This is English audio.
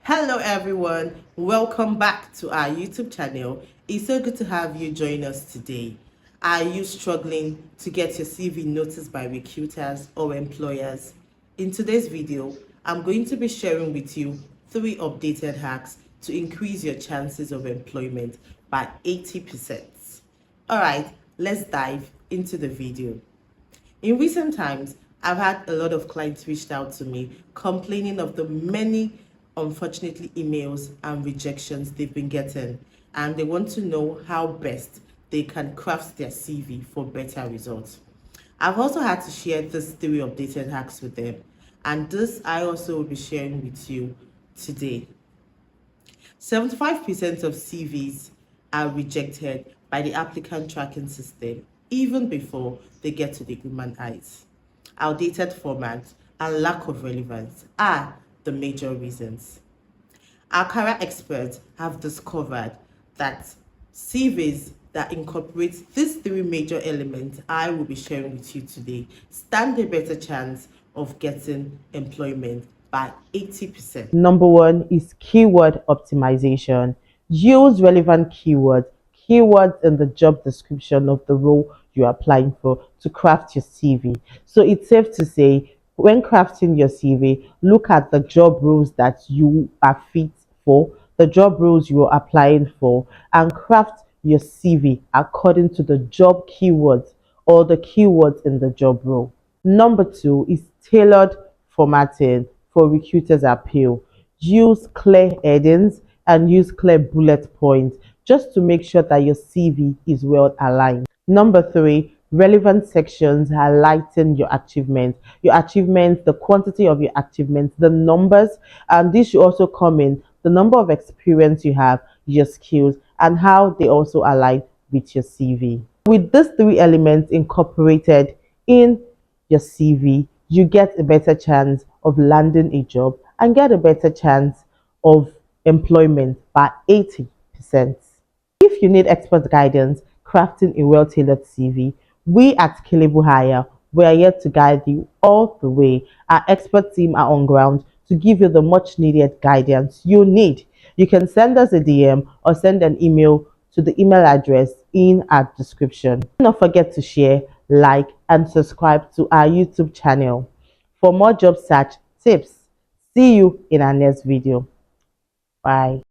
Hello everyone, welcome back to our YouTube channel. It's so good to have you join us today. Are you struggling to get your CV noticed by recruiters or employers? In today's video, I'm going to be sharing with you 3 updated hacks to increase your chances of employment by 80%. Alright, let's dive into the video. In recent times, I've had a lot of clients reached out to me complaining of the many, unfortunately, emails and rejections they've been getting, and they want to know how best they can craft their CV for better results. I've also had to share these 3 updated hacks with them, and this I also will be sharing with you today. 75% of CVs are rejected by the applicant tracking system even before they get to the human eyes. Outdated format and lack of relevance are the major reasons. Our career experts have discovered that CVs that incorporate these 3 major elements I will be sharing with you today stand a better chance of getting employment by 80%. Number 1 is keyword optimization. Use relevant keywords in the job description of the role you're applying for to craft your CV. So it's safe to say, when crafting your CV, look at the job roles that you are fit for, the job roles you are applying for, and craft your CV according to the job keywords or the keywords in the job role. Number 2 is tailored formatting for recruiters' appeal. Use clear headings and use clear bullet points just to make sure that your CV is well aligned. Number 3, relevant sections highlighting your achievements, the quantity of your achievements, the numbers, and this should also come in the number of experience you have, your skills, and how they also align with your CV. With these 3 elements incorporated in your CV, you get a better chance of landing a job and get a better chance of employment by 80%. If you need expert guidance crafting a well-tailored CV, we at Scalable Hire, we are here to guide you all the way. Our expert team are on ground to give you the much needed guidance you need. You can send us a DM or send an email to the email address in our description. Do not forget to share, like, and subscribe to our YouTube channel for more job search tips. See you in our next video. Bye.